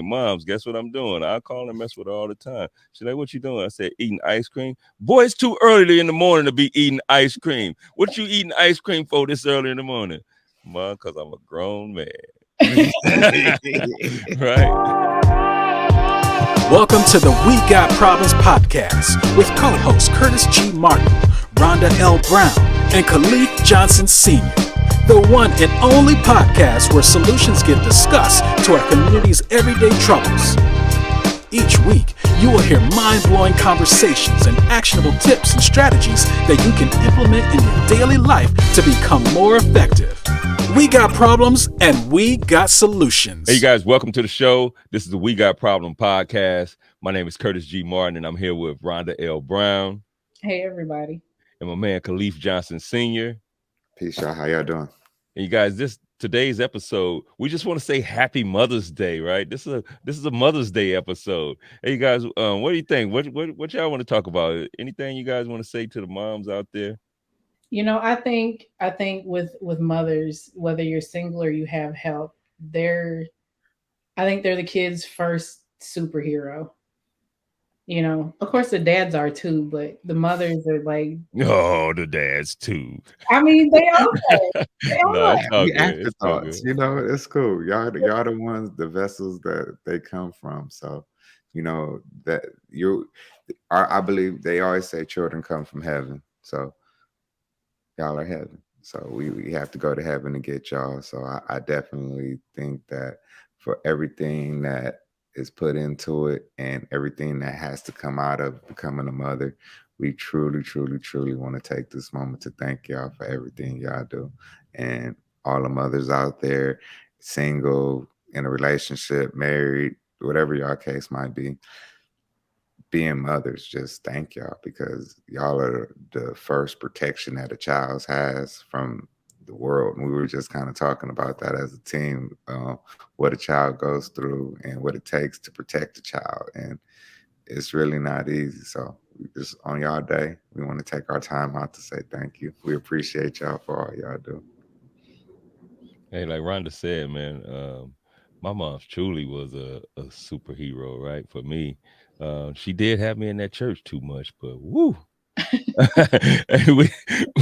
Moms, guess what I'm doing? I call and mess with her all the time. She's like, what you doing? I said, eating ice cream. Boy, it's too early in the morning to be eating ice cream. What you eating ice cream for this early in the morning? Mom, because I'm a grown man. Right. Welcome to the We Got Problems podcast with co-hosts Curtis G. Martin, Rhonda L. Brown, and Caliph Johnson Sr., the one and only podcast where solutions get discussed to our community's everyday troubles. Each week, you will hear mind-blowing conversations and actionable tips and strategies that you can implement in your daily life to become more effective. We got problems and we got solutions. Hey, you guys, welcome to the show. This is the We Got Problem podcast. My name is Curtis G. Martin, and I'm here with Rhonda L. Brown. Hey, everybody. And my man, Caliph Johnson Sr. Peace, y'all. How y'all doing? And you guys, today's episode, we just want to say Happy Mother's Day, right? This is a Mother's Day episode. Hey, you guys, what do you think? What y'all want to talk about? Anything you guys want to say to the moms out there? You know, I think with mothers, whether you're single or you have help, I think they're the kids' first superhero. You know, of course the dads are too, but the mothers are like, oh, the dads too. I mean, they are. The afterthoughts, you know, it's cool. Y'all the ones, the vessels that they come from. So, you know, that I believe they always say children come from heaven. So y'all are heaven. So we have to go to heaven to get y'all. So I definitely think that for everything that is put into it and everything that has to come out of becoming a mother, we truly, truly, truly want to take this moment to thank y'all for everything y'all do. And all the mothers out there, single, in a relationship, married, whatever y'all case might be, being mothers, just thank y'all, because y'all are the first protection that a child has from the world. And we were just kind of talking about that as a team, what a child goes through and what it takes to protect a child. And it's really not easy. So just on y'all day, we want to take our time out to say thank you. We appreciate y'all for all y'all do. Hey, like Rhonda said, man, my mom truly was a superhero, right? For me. She did have me in that church too much, but woo.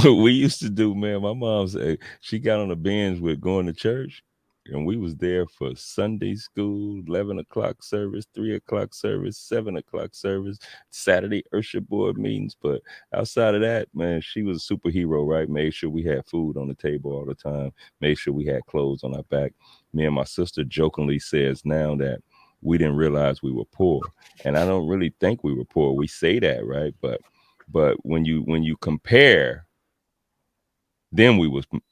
we used to do, man. My mom's she got on the binge with going to church, and we was there for Sunday school, 11 o'clock service, 3 o'clock service, 7 o'clock service, Saturday Usher board meetings. But outside of that, man, she was a superhero, right? Made sure we had food on the table all the time, made sure we had clothes on our back. Me and my sister jokingly says now that we didn't realize we were poor, and I don't really think we were poor. We say that, right? But when you compare, then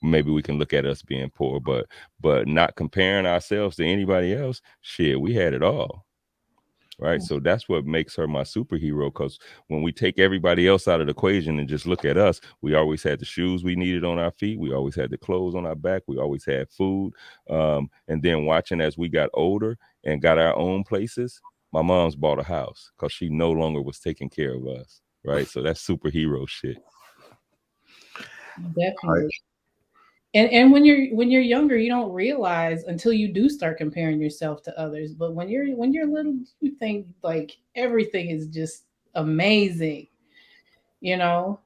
maybe we can look at us being poor, but not comparing ourselves to anybody else. Shit, we had it all, right? So that's what makes her my superhero, because when we take everybody else out of the equation and just look at us, we always had the shoes we needed on our feet, we always had the clothes on our back, we always had food, and then watching as we got older and got our own places, my mom's bought a house because she no longer was taking care of us, right? So that's superhero shit. Definitely. And when you're younger, you don't realize until you do start comparing yourself to others. But when you're little, you think like everything is just amazing, you know.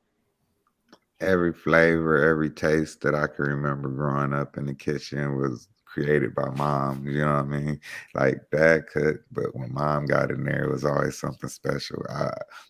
Every flavor, every taste that I can remember growing up in the kitchen was created by mom. You know what I mean? Like dad cooked, but when mom got in there, it was always something special.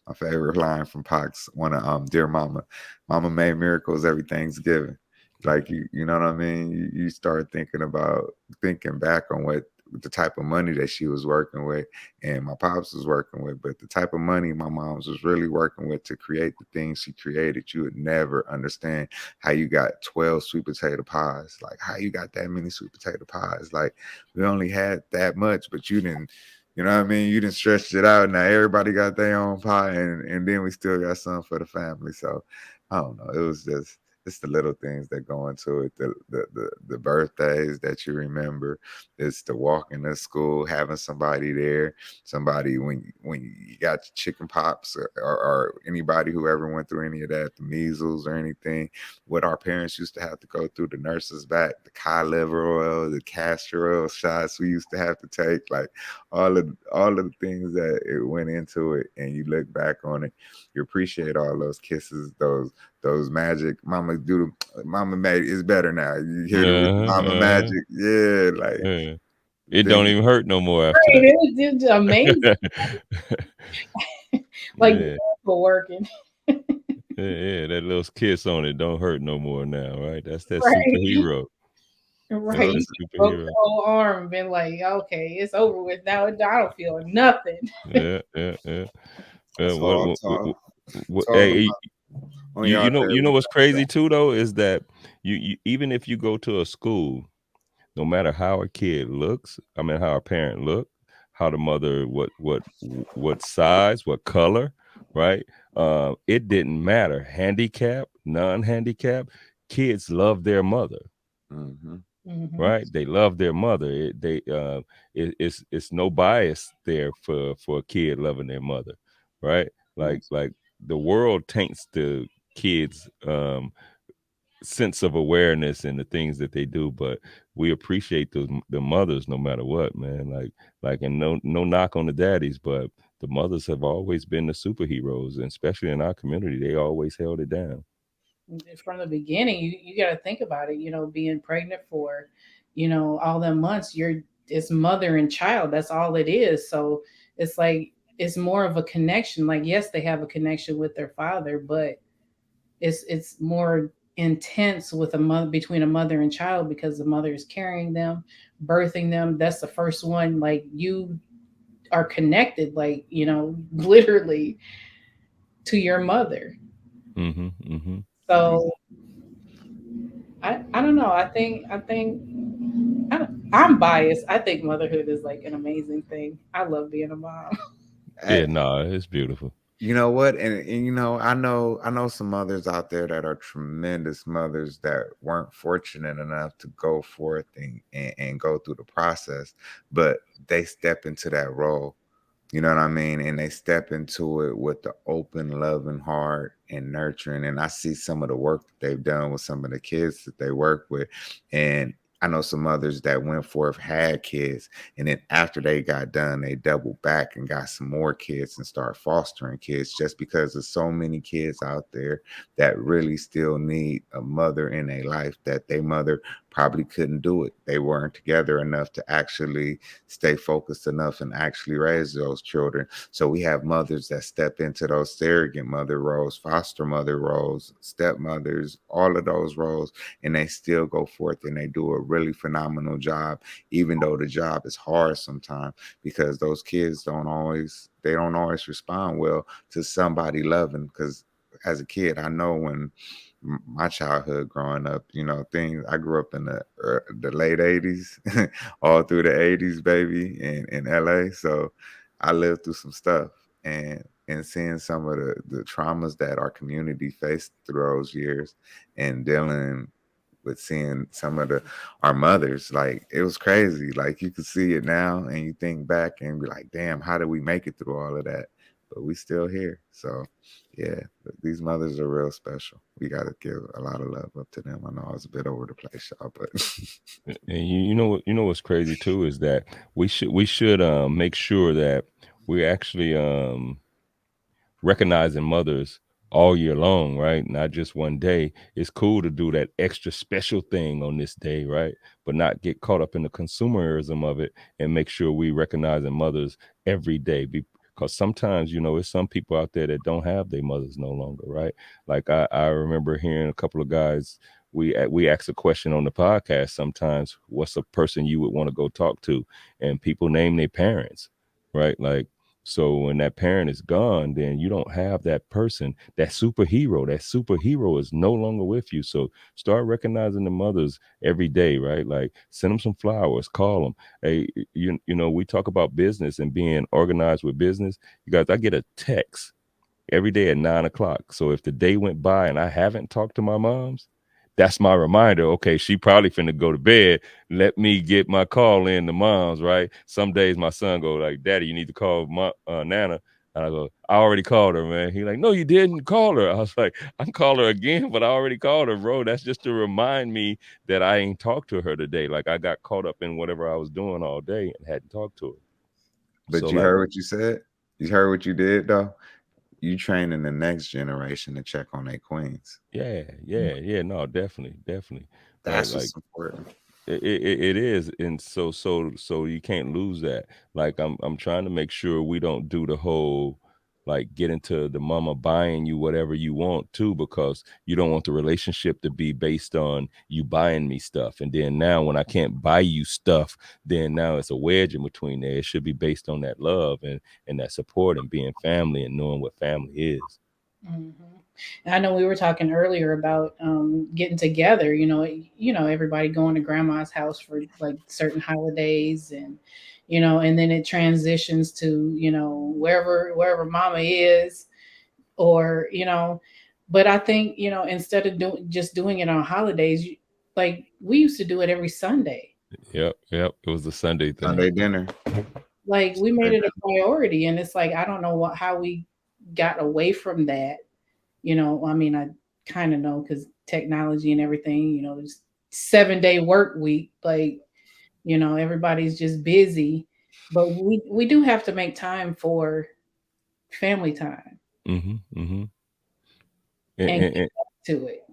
My favorite line from Pox, one of Dear Mama, Mama made miracles every Thanksgiving. Like you know what I mean? You start thinking back on what the type of money that she was working with and my pops was working with, but the type of money my mom's was really working with to create the things she created. You would never understand how you got 12 sweet potato pies, like how you got that many sweet potato pies. Like we only had that much, but you didn't, you know what I mean? You didn't stretch it out. Now everybody got their own pie, and then we still got some for the family. So I don't know. It's it's the little things that go into it. The birthdays that you remember. It's the walking to school, having somebody there, somebody when you got chicken pox or anybody who ever went through any of that, the measles or anything. What our parents used to have to go through, the nurses back, the cod liver oil, the castor oil shots we used to have to take, like all of the things that it went into it, and you look back on it, you appreciate all those kisses, those magic mama do, mama made it's better now. You hear the mama magic, yeah, like it things. don't even hurt no more after Right, that. it's amazing. Like Yeah. for working. Yeah, that little kiss on it don't hurt no more now, right? That's that Right. superhero. That's Right. that You broke superhero. the whole arm, been like, okay, it's over with now. I don't feel nothing. Yeah. That's What, all what, what, talk what, talking hey, about on y'all you know daily what's crazy life. too though is that you even if you go to a school, no matter how a kid looks, I mean how a parent look, how the mother, what size, what color, right? It didn't matter. Handicap, non-handicap, kids love their mother, Mm-hmm. Hmm. right? They love their mother. It's no bias there for a kid loving their mother, right? Yes. Like the world taints the kids sense of awareness and the things that they do, but we appreciate the mothers no matter what, man. And no knock on the daddies, but the mothers have always been the superheroes, and especially in our community, they always held it down. From the beginning, you got to think about it. Being pregnant for, all them months, it's mother and child. That's all it is. So it's like it's more of a connection. Like yes, they have a connection with their father, but it's more intense with a mother between a mother and child because the mother is carrying them, birthing them. That's the first one. Like you are connected, like literally to your mother. Mm-hmm. So I don't know. I think I'm biased. I think motherhood is like an amazing thing. I love being a mom. Yeah, no, it's beautiful. You know what? And I know some mothers out there that are tremendous mothers that weren't fortunate enough to go forth and go through the process, but they step into that role. You know what I mean? And they step into it with the open, loving heart and nurturing. And I see some of the work that they've done with some of the kids that they work with. And I know some others that went forth, had kids, and then after they got done, they doubled back and got some more kids and start fostering kids just because there's so many kids out there that really still need a mother in their life that their mother probably couldn't do it. They weren't together enough to actually stay focused enough and actually raise those children. So we have mothers that step into those surrogate mother roles, foster mother roles, stepmothers, all of those roles, and they still go forth and they do a really phenomenal job, even though the job is hard sometimes because those kids don't always respond well to somebody loving. Because as a kid, I know when my childhood growing up, things I grew up in the late 80s, all through the 80s, baby, in LA. So I lived through some stuff, and seeing some of the traumas that our community faced through those years and dealing with seeing some of our mothers, like it was crazy. Like you could see it now and you think back and be like, damn, how did we make it through all of that? But we still here. So yeah, these mothers are real special. We got to give a lot of love up to them. I know I was a bit over the place, y'all, but And you know what's crazy too is that we should make sure that we actually recognizing mothers all year long, right? Not just one day. It's cool to do that extra special thing on this day, right? But not get caught up in the consumerism of it and make sure we recognizing mothers every day. Because sometimes, it's some people out there that don't have their mothers no longer, right? Like I remember hearing a couple of guys, we ask a question on the podcast sometimes, what's a person you would want to go talk to? And people name their parents, right? Like, so when that parent is gone, then you don't have that person, that superhero. That superhero is no longer with you. So start recognizing the mothers every day, right? Like send them some flowers, call them. Hey, we talk about business and being organized with business. You guys, I get a text every day at 9 o'clock. So if the day went by and I haven't talked to my moms, that's my reminder. Okay, she probably finna go to bed. Let me get my call in to mom's, right? Some days my son go like, Daddy, you need to call Nana. And I go, I already called her, man. He like, no, you didn't call her. I was like, I can call her again, but I already called her, bro. That's just to remind me that I ain't talked to her today. Like I got caught up in whatever I was doing all day and hadn't talked to her. But So you like, heard what you said. You heard what you did though. You training the next generation to check on their queens. yeah. No, definitely. Right. That's Like what's important. it is, and so you can't lose that. Like I'm trying to make sure we don't do the whole like get into the mama buying you whatever you want too, because you don't want the relationship to be based on you buying me stuff, and then now when I can't buy you stuff, then now it's a wedge in between there. It should be based on that love and that support and being family and knowing what family is. Mhm. And I know we were talking earlier about getting together. Everybody going to grandma's house for like certain holidays, and and then it transitions to wherever mama is, or But I think instead of doing it on holidays, like we used to do it every Sunday. Yep, it was the Sunday thing. Sunday dinner. Like we made Sunday it a priority, and it's like I don't know how we got away from that. I mean, I kind of know because technology and everything, it's 7-day work week. Like, everybody's just busy, but we do have to make time for family time Mm-hmm. and get And, back to it.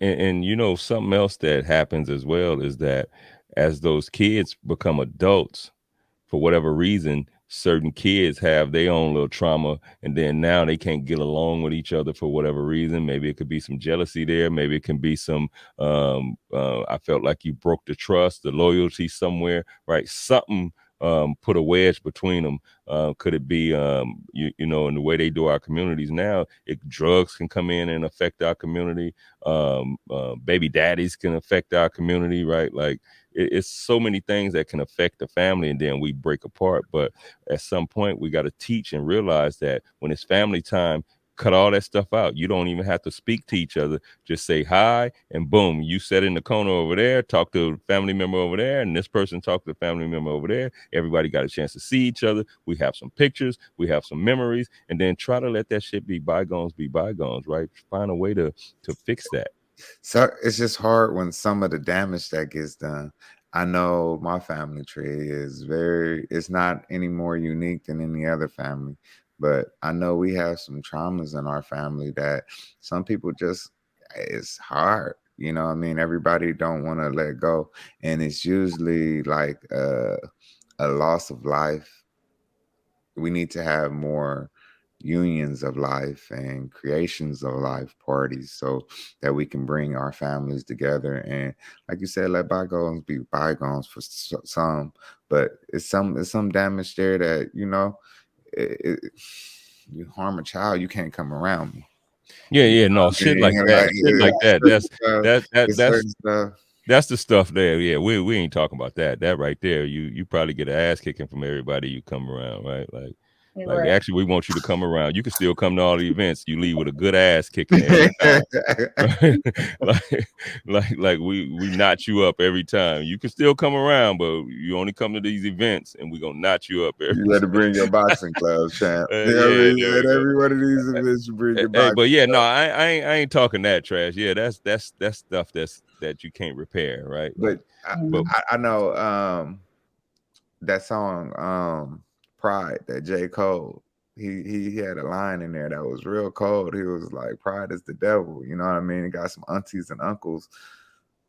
and something else that happens as well is that as those kids become adults, for whatever reason, certain kids have their own little trauma, and then now they can't get along with each other for whatever reason. Maybe it could be some jealousy there. Maybe it can be some I felt like you broke the trust, the loyalty somewhere, right? Something put a wedge between them. Could it be in the way they do our communities now? Drugs can come in and affect our community. Baby daddies can affect our community, right? Like it's so many things that can affect the family, and then we break apart. But at some point we got to teach and realize that when it's family time, cut all that stuff out. You don't even have to speak to each other. Just say hi, and boom, you sit in the corner over there, talk to a family member over there, and this person talk to the family member over there. Everybody got a chance to see each other. We have some pictures, we have some memories, and then try to let that shit be bygones, right? Find a way to fix that. So it's just hard when some of the damage that gets done. I know my family tree it's not any more unique than any other family, but I know we have some traumas in our family that some people just, it's hard. You know what I mean? Everybody don't want to let go. And it's usually like a loss of life. We need to have more unions of life and creations of life parties so that we can bring our families together, and like you said, let bygones be bygones for some. But it's some damage there that you harm a child, you can't come around me. Yeah, I no, shit like mean, that. like Shit like it's that. certain stuff, That it's that's certain stuff. that's the stuff there. Yeah, we ain't talking about that. That right there, you probably get an ass kicking from everybody you come around, right? Like Right. actually we want you to come around. You can still come to all the events. You leave with a good ass kicking every time. Right? like like we knot you up every time. You can still come around, but you only come to these events and we gonna knot you up every You got to time. bring your boxing gloves, champ. You know what I Yeah, there mean? we At go. every one of these events, you bring your Hey, boxing but yeah, no, gloves. I ain't talking that trash. Yeah, that's stuff that you can't repair, right? But But I know that song Pride, that J. Cole. He had a line in there that was real cold. He was like, "Pride is the devil." You know what I mean? He got some aunties and uncles.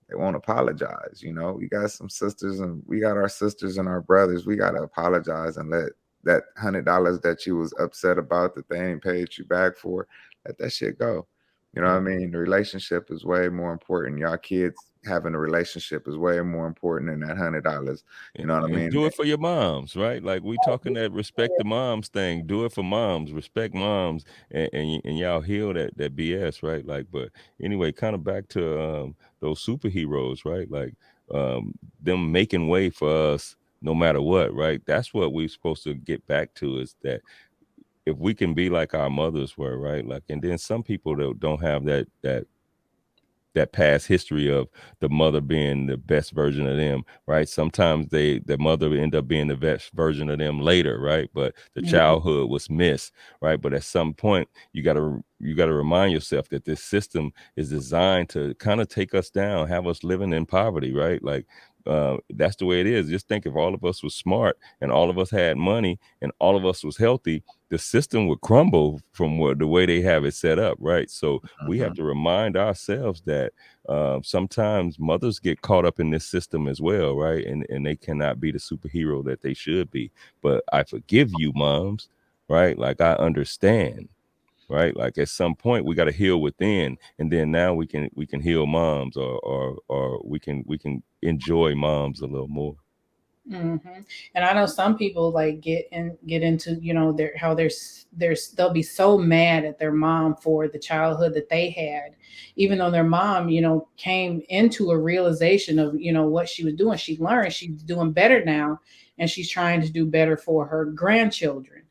They won't apologize. We got some sisters, and we got our sisters and our brothers. We gotta apologize and let that $100 that you was upset about that they ain't paid you back for, let that shit go. You know what I yeah, mean? The relationship is way more important. Y'all kids having a relationship is way more important than that $100. You know what I and mean? do it for your moms, right? Like we talking that respect the moms thing. Do it for moms, respect moms, and y'all heal that BS, right? Like, but anyway, kind of back to those superheroes, right? Like them making way for us no matter what, right? That's what we're supposed to get back to, is that if we can be like our mothers were, right? Like, and then some people that don't have that that past history of the mother being the best version of them, right? Sometimes the mother end up being the best version of them later, right? But the Mhm. childhood was missed, right? But at some point, you gotta remind yourself that this system is designed to kind of take us down, have us living in poverty, right? Like that's the way it is. Just think if all of us was smart and all of us had money and all of us was healthy, the system would crumble from the way they have it set up, right? So we have Mhm. to remind ourselves that sometimes mothers get caught up in this system as well, right? And they cannot be the superhero that they should be. But I forgive you, moms, right? Like I understand, right? Like at some point we got to heal within, and then now we can heal moms, or we can enjoy moms a little more. Hmm. And I know some people like get into, you know, their how they'll be so mad at their mom for the childhood that they had, even though their mom, you know, came into a realization of, you know, what she was doing. She learned she's doing better now, and she's trying to do better for her grandchildren.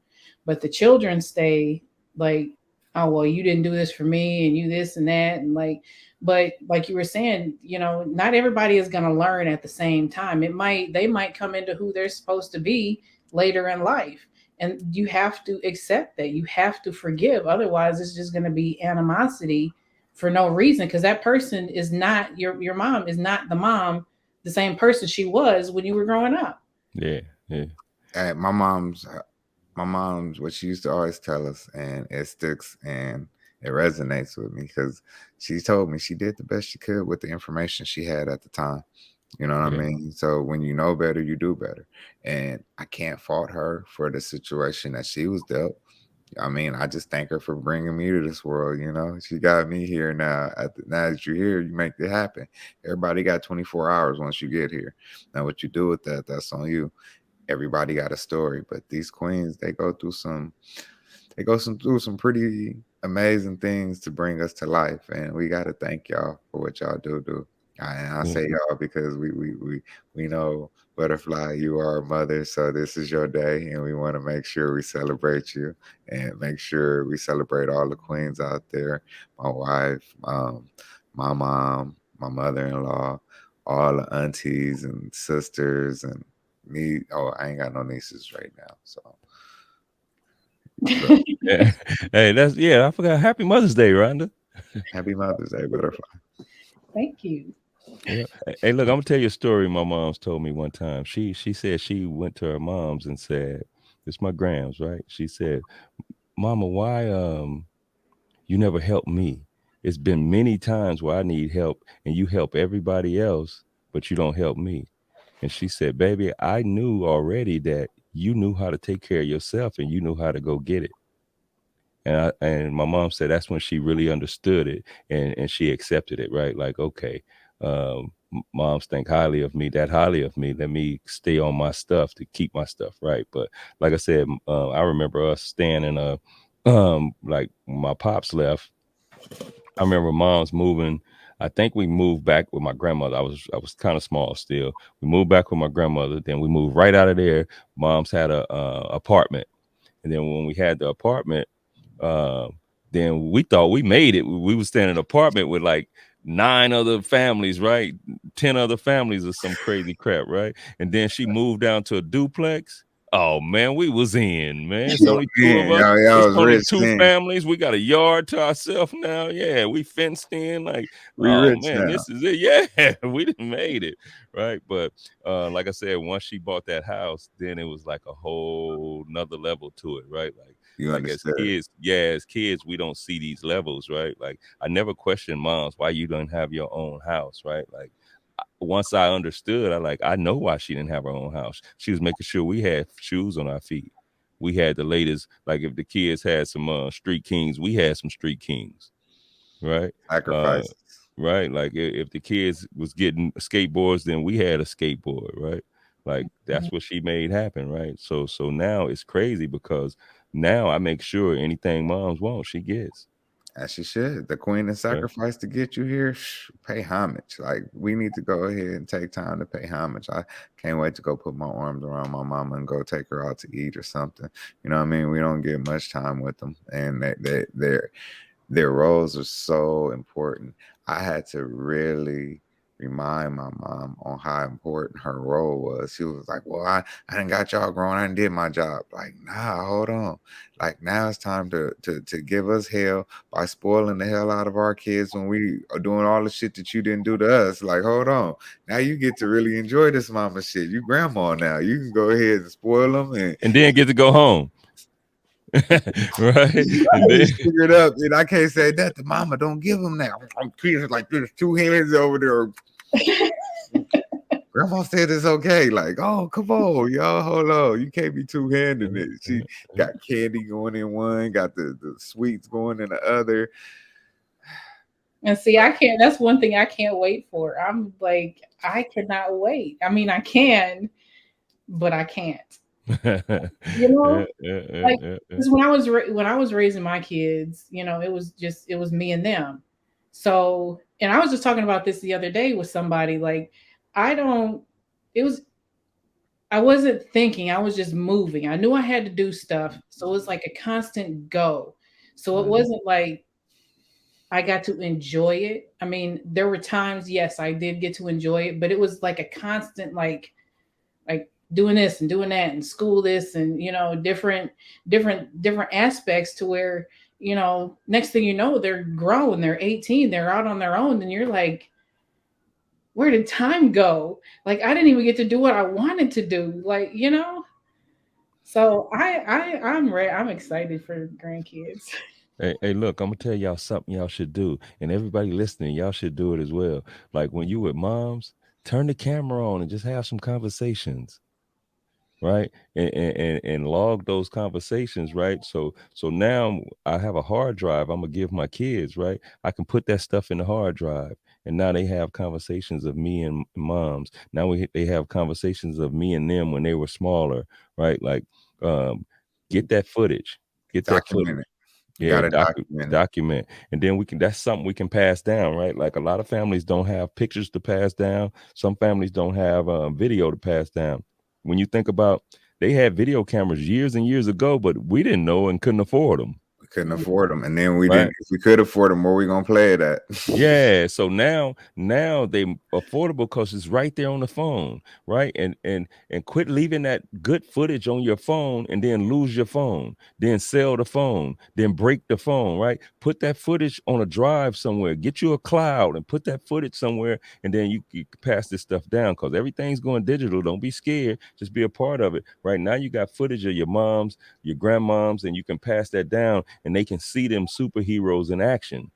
But the children stay like, oh well, you didn't do this for me, and you this and that, and like, but like you were saying, you know, not everybody is going to learn at the same time. They might come into who they're supposed to be later in life, and you have to accept that. You have to forgive, otherwise it's just going to be animosity for no reason, because that person is not your mom is not the same person she was when you were growing up. Yeah, yeah, Hey, my mom's what she used to always tell us, and it sticks and it resonates with me because she told me she did the best she could with the information she had at the time. You know what I yeah, mean? So when you know better, you do better. And I can't fault her for the situation that she was dealt. I mean, I just thank her for bringing me to this world. You know, she got me here now. Now that you're here, you make it happen. Everybody got 24 hours once you get here. Now, what you do with that, that's on you. Everybody got a story, but these queens, through some pretty amazing things to bring us to life, and we got to thank y'all for what y'all do. And I yeah, say y'all because we know, Butterfly, you are a mother, so this is your day, and we want to make sure we celebrate you and make sure we celebrate all the queens out there. My wife, my mom, my mother-in-law, all the aunties and sisters, and me. Oh, I ain't got no nieces right now, so but yeah. Hey, that's yeah. I forgot. Happy Mother's Day, Rhonda. happy Mother's Day, Butterfly. Thank you. Yeah. Hey, look, I'm gonna tell you a story my mom's told me one time. She said she went to her mom's and said, "It's my grams, right?" She said, "Mama, why you never help me? It's been many times where I need help and you help everybody else, but you don't help me." And she said, "Baby, I knew already that you knew how to take care of yourself and you knew how to go get it." And my mom said that's when she really understood it, and she accepted it, right? Like, okay, moms think highly of me, that highly of me. Let me stay on my stuff to keep my stuff right. But like I said, I remember us staying in a like my pops left. I remember mom's moving. I think we moved back with my grandmother. I was kind of small still. We moved back with my grandmother. Then we moved right out of there. Mom's had a apartment, and then when we had the apartment, uh, then we thought we made it. We was staying in an apartment with like 9 other families, right? 10 other families or some crazy crap, right? And then she moved down to a duplex. Oh man, we was in, man. It's Yo, only two of man, us. y'all It's was only rich two then. families. We got a yard to ourselves now. Yeah, we fenced in. Like, We oh rich man, now. this is it. Yeah, we done made it, right? But like I said, once she bought that house, then it was like a whole nother level to it, right? You Like as understood. kids, yeah, as kids, we don't see these levels, right? Like I never questioned moms why you don't have your own house, right? Like once I understood, I know why she didn't have her own house. She was making sure we had shoes on our feet. We had the latest, like if the kids had some Street Kings, we had some Street Kings, right? Uh, Sacrifices. right. Like if the kids was getting skateboards, then we had a skateboard, right? Like that's what she made happen, right? So now it's crazy because now I make sure anything moms want, she gets. As she should. The queen that Right. sacrificed to get you here, pay homage. Like, we need to go ahead and take time to pay homage. I can't wait to go put my arms around my mama and go take her out to eat or something. You know what I mean? We don't get much time with them. And they're their roles are so important. I had to really remind my mom on how important her role was. She was like, "Well, I didn't got y'all growing. I didn't did my job." Like, nah, hold on. Like now it's time to give us hell by spoiling the hell out of our kids when we are doing all the shit that you didn't do to us. Like, hold on. Now you get to really enjoy this mama shit. You grandma now. You can go ahead and spoil them and then get to go home. Right? And then figure it up. And I can't say that to mama. Don't give them that. I'm kids like there's two hands over there. Grandma said it's okay. Like, oh, come on, y'all, hold on. You can't be two handing it. She got candy going in one, got the sweets going in the other. And see, I can't. That's one thing I can't wait for. I'm like, I cannot wait. I mean, I can, but I can't. You know, like because when I was raising my kids, you know, it was me and them. So, and I was just talking about this the other day with somebody. Like, I don't. It was I wasn't thinking. I was just moving. I knew I had to do stuff, so it was like a constant go. So it wasn't like I got to enjoy it. I mean, there were times, yes, I did get to enjoy it, but it was like a constant like doing this and doing that and school this and different aspects to where, next thing you know, they're grown, they're 18, they're out on their own, and you're like, where did time go? Like I didn't even get to do what I wanted to do. So I'm ready. I'm excited for grandkids. Hey, look, I'm gonna tell y'all something y'all should do, and everybody listening, y'all should do it as well. Like when you with moms, turn the camera on and just have some conversations, right? And log those conversations, right? So now I have a hard drive. I'm gonna give my kids, right? I can put that stuff in the hard drive, and now they have conversations of me and moms. Now they have conversations of me and them when they were smaller, right? Like, um, get that footage, get that Document footage. it. You Yeah, gotta document it. document, and then we can. That's something we can pass down, right? Like a lot of families don't have pictures to pass down. Some families don't have video to pass down. When you think about, they had video cameras years and years ago, but we didn't know and couldn't afford them, We couldn't afford them, and then we right? didn't. If we could afford them, where we gonna play it at? Yeah, so now they affordable because it's right there on the phone, right? And quit leaving that good footage on your phone and then lose your phone, then sell the phone, then break the phone, right? Put that footage on a drive somewhere, get you a cloud and put that footage somewhere, and then you can pass this stuff down because everything's going digital. Don't be scared, just be a part of it. Right now you got footage of your moms, your grandmoms, and you can pass that down and they can see them superheroes in action.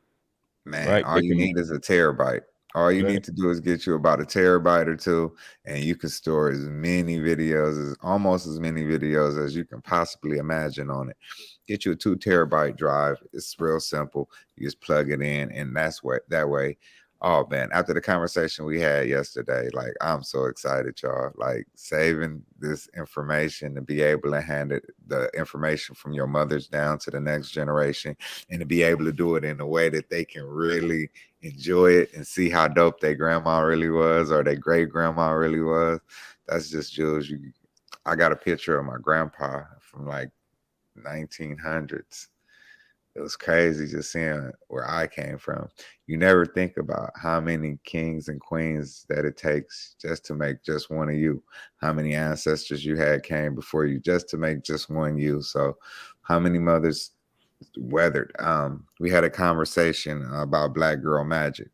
Man, Right? all They you can. need is a terabyte. All you Right. need to do is get you about a terabyte or two, and you can store as many videos, as almost as many videos as you can possibly imagine on it. Get you a 2 terabyte drive. It's real simple. You just plug it in, and that's what that way. Oh man, after the conversation we had yesterday, like I'm so excited, y'all. Like saving this information to be able to hand it the information from your mothers down to the next generation, and to be able to do it in a way that they can really enjoy it and see how dope their grandma really was or their great grandma really was. That's just Jules. I got a picture of my grandpa from like 1900s. It was crazy just seeing where I came from. You never think about how many kings and queens that it takes just to make just one of you. How many ancestors you had came before you just to make just one you. So, how many mothers weathered? We had a conversation about Black Girl Magic,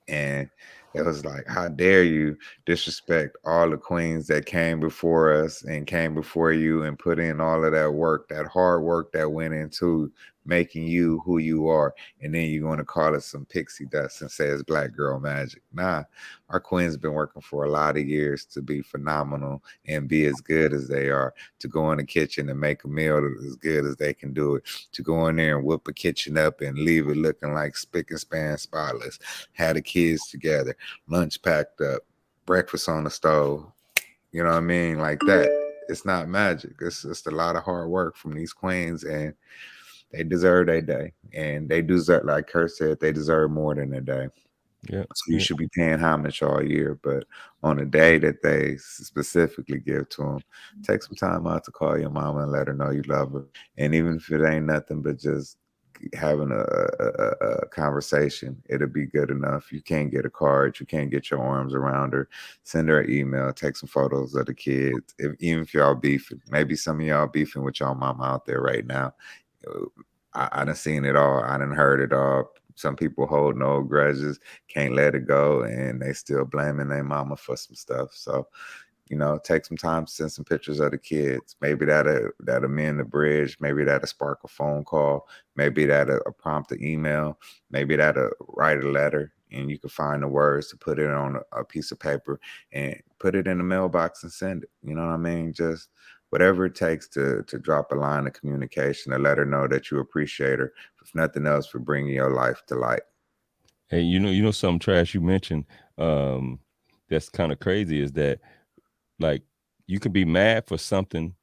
and it was like, how dare you disrespect all the queens that came before us and came before you and put in all of that work, that hard work that went into making you who you are, and then you're going to call it some pixie dust and say it's Black Girl Magic. Nah, our queens been working for a lot of years to be phenomenal and be as good as they are, to go in the kitchen and make a meal as good as they can do it, to go in there and whip a kitchen up and leave it looking like spick and span spotless, had the kids together, lunch packed up, breakfast on the stove. You know what I mean? Like that. It's not magic. It's just a lot of hard work from these queens, and they deserve their day. And they deserve, like Kurt said, they deserve more than a day. Yeah. So you Yeah. should be paying homage all year. But on a day that they specifically give to them, take some time out to call your mama and let her know you love her. And even if it ain't nothing but just having a conversation, it'll be good enough. You can't get a card, you can't get your arms around her. Send her an email, take some photos of the kids. Even if y'all beefing, maybe some of y'all beefing with y'all mama out there right now. I done seen it all. I done heard it all. Some people hold no grudges, can't let it go, and they still blaming their mama for some stuff. So, take some time to send some pictures of the kids. Maybe that'll mend the bridge. Maybe that'll spark a phone call. Maybe that'll prompt an email. Maybe that'll write a letter, and you can find the words to put it on a piece of paper and put it in the mailbox and send it. You know what I mean? Just whatever it takes to drop a line of communication to let her know that you appreciate her, if nothing else, for bringing your life to light. Hey, some trash you mentioned that's kind of crazy is that, like, you could be mad for something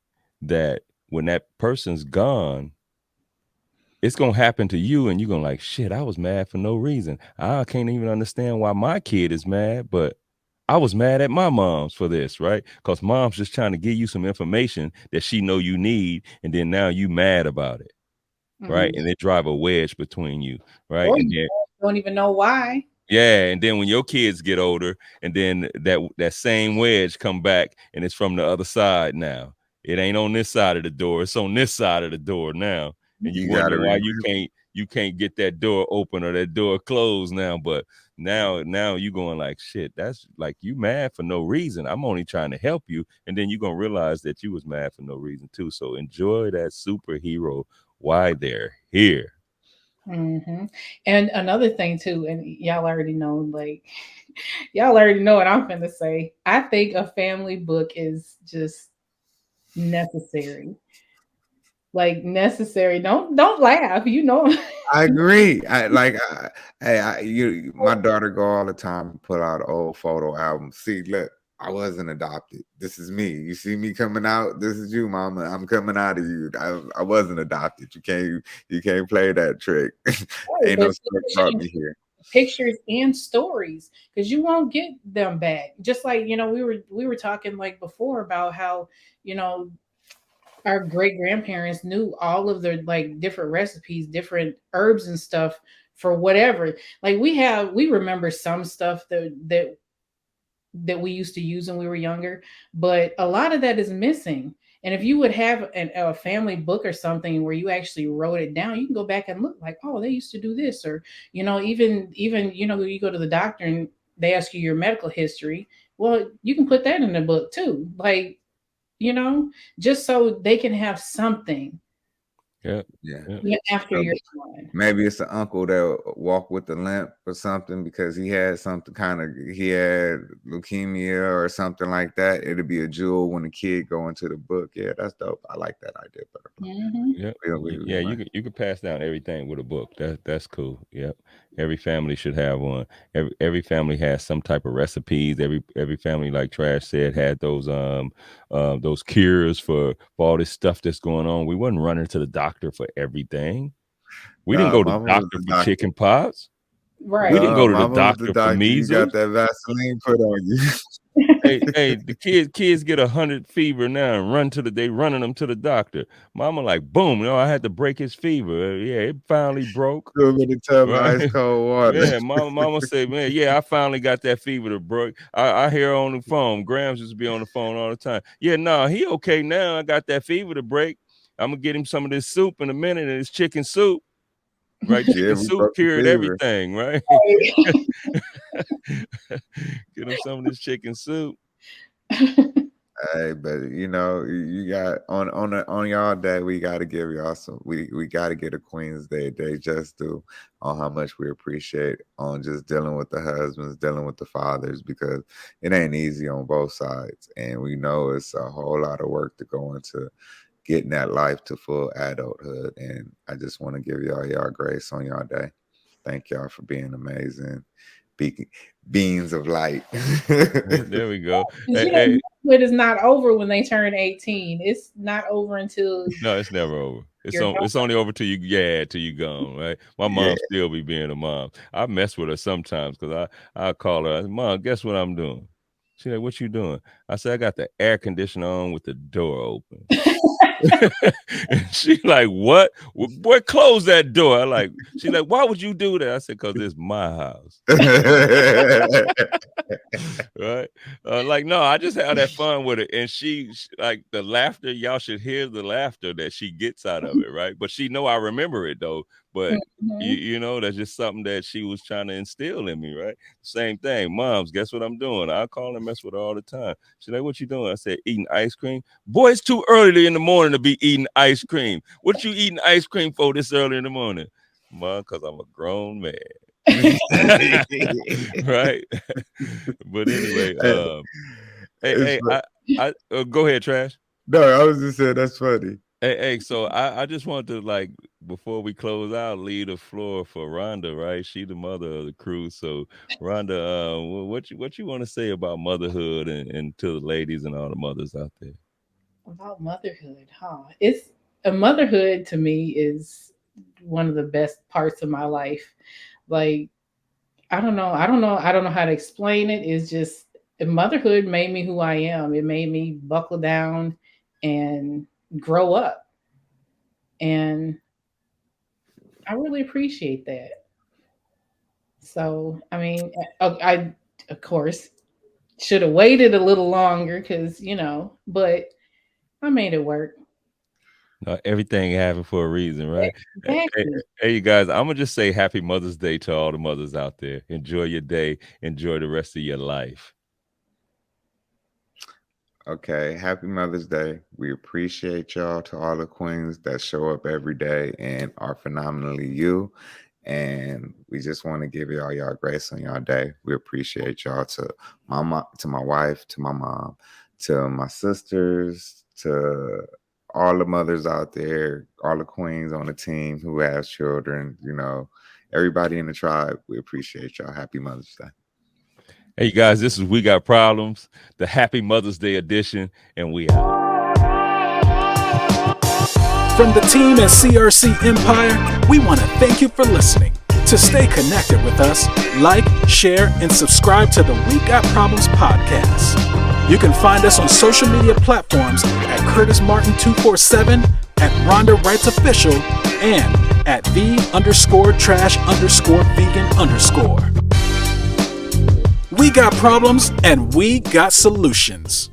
that when that person's gone, it's going to happen to you, and you're going to like, shit, I was mad for no reason. I can't even understand why my kid is mad, but I was mad at my mom's for this, right? Because mom's just trying to give you some information that she know you need, and then now you mad about it, right? And they drive a wedge between you, right? Or And you don't even know why. yeah, and then when your kids get older, and then that same wedge come back, and it's from the other side now. It ain't on this side of the door; it's on this side of the door now, and you wonder why you can't get that door open or that door closed now. But now you going like, shit, that's like, you mad for no reason. I'm only trying to help you, and then you're gonna realize that you was mad for no reason too. So enjoy that superhero while they're here. Mm-hmm. And another thing too, and y'all already know, like, y'all already know what I'm finna say. I think a family book is just necessary. Like, necessary. Don't laugh. I agree. My daughter go all the time and put out old photo albums. See, look, I wasn't adopted. This is me. You see me coming out. This is you, mama. I'm coming out of you. I wasn't adopted. You can't play that trick. Ain't no spirit brought me here. Pictures and stories, because you won't get them back. Just like, we were talking like before about how, our great grandparents knew all of the like different recipes, different herbs and stuff for whatever. Like, we remember some stuff that we used to use when we were younger, but a lot of that is missing. And if you would have a family book or something where you actually wrote it down, you can go back and look like, oh, they used to do this. Or, even you go to the doctor and they ask you your medical history. Well, you can put that in the book too. Like, just so they can have something. Yeah. After So you're gone. maybe it's an uncle that walk with the limp or something because he had he had leukemia or something like that. It'd be a jewel when the kid go into the book. Yeah, that's dope. I like that idea. Mm-hmm. Yeah, you could pass down everything with a book. That's cool. Yep. Every family should have one. Every family has some type of recipes. Every family, like Trash said, had those cures for all this stuff that's going on. We wasn't running to the doctor for everything. We didn't go to the doctor for chicken pox. Right. We didn't go to the Mama was the doctor for doctor. You got measles. that Vaseline put on you. Hey, the kids get 100 fever now and they running them to the doctor. Mama like, boom, I had to break his fever. Yeah, it finally broke. Too many tub of Right? ice cold water. Yeah, mama said, man, yeah, I finally got that fever to break. I hear on the phone. Grams used to be on the phone all the time. Yeah, no, he okay now. I got that fever to break. I'm gonna get him some of this soup in a minute, and it's chicken soup. Right? Chicken We soup broke the cured fever. everything, right? Get him some of this chicken soup. Hey, but you got on y'all day, we got to give y'all we got to get a Queen's Day just do on how much we appreciate on just dealing with the husbands, dealing with the fathers, because it ain't easy on both sides, and we know it's a whole lot of work to go into getting that life to full adulthood. And I just want to give y'all grace on y'all day. Thank y'all for being amazing beings of light. There we go. It is not over when they turn 18. It's not over until no, it's never over. It's only over till you gone, right? My mom still be being a mom. I mess with her sometimes because I call her, Mom, guess what I'm doing? She's like, what you doing? I said, I got the air conditioner on with the door open. And she like, what? Boy, close that door. She like, why would you do that? I said, because it's my house. Right? No, I just had that fun with it. And she like the laughter, y'all should hear the laughter that she gets out of it, right? But she know I remember it though. But you know, that's just something that she was trying to instill in me, right? Same thing. Moms, guess what I'm doing? I call and mess with her all the time. She's like, what you doing? I said, eating ice cream. Boy, it's too early in the morning to be eating ice cream. What you eating ice cream for this early in the morning? Mom, because I'm a grown man. Right. But anyway, I go ahead, Trash. No, I was just saying that's funny. Hey, so I just want to, like, before we close out, leave the floor for Rhonda, right? She the mother of the crew. So Rhonda, what you want to say about motherhood and to the ladies and all the mothers out there? About motherhood, huh? It's motherhood to me is one of the best parts of my life. Like, I don't know how to explain it. It's just motherhood made me who I am. It made me buckle down and grow up. And I really appreciate that. So, I mean, I of course should have waited a little longer because, but I made it work. Everything happened for a reason, right? Exactly. Hey, you guys, I'm gonna just say Happy Mother's Day to all the mothers out there. Enjoy your day. Enjoy the rest of your life. Okay, happy Mother's Day. We appreciate y'all, to all the queens that show up every day and are phenomenally you. And we just want to give y'all grace on y'all day. We appreciate y'all, to my wife, to my mom, to my sisters, to all the mothers out there, all the queens on the team who have children, everybody in the tribe. We appreciate y'all. Happy Mother's Day. Hey, you guys, this is We Got Problems, the Happy Mother's Day edition, and we out. From the team at CRC Empire, we want to thank you for listening. To stay connected with us, like, share, and subscribe to the We Got Problems podcast. You can find us on social media platforms at Curtis Martin 247, at Rhonda Wrights Official, and at the_trash_vegan_. We got problems and we got solutions.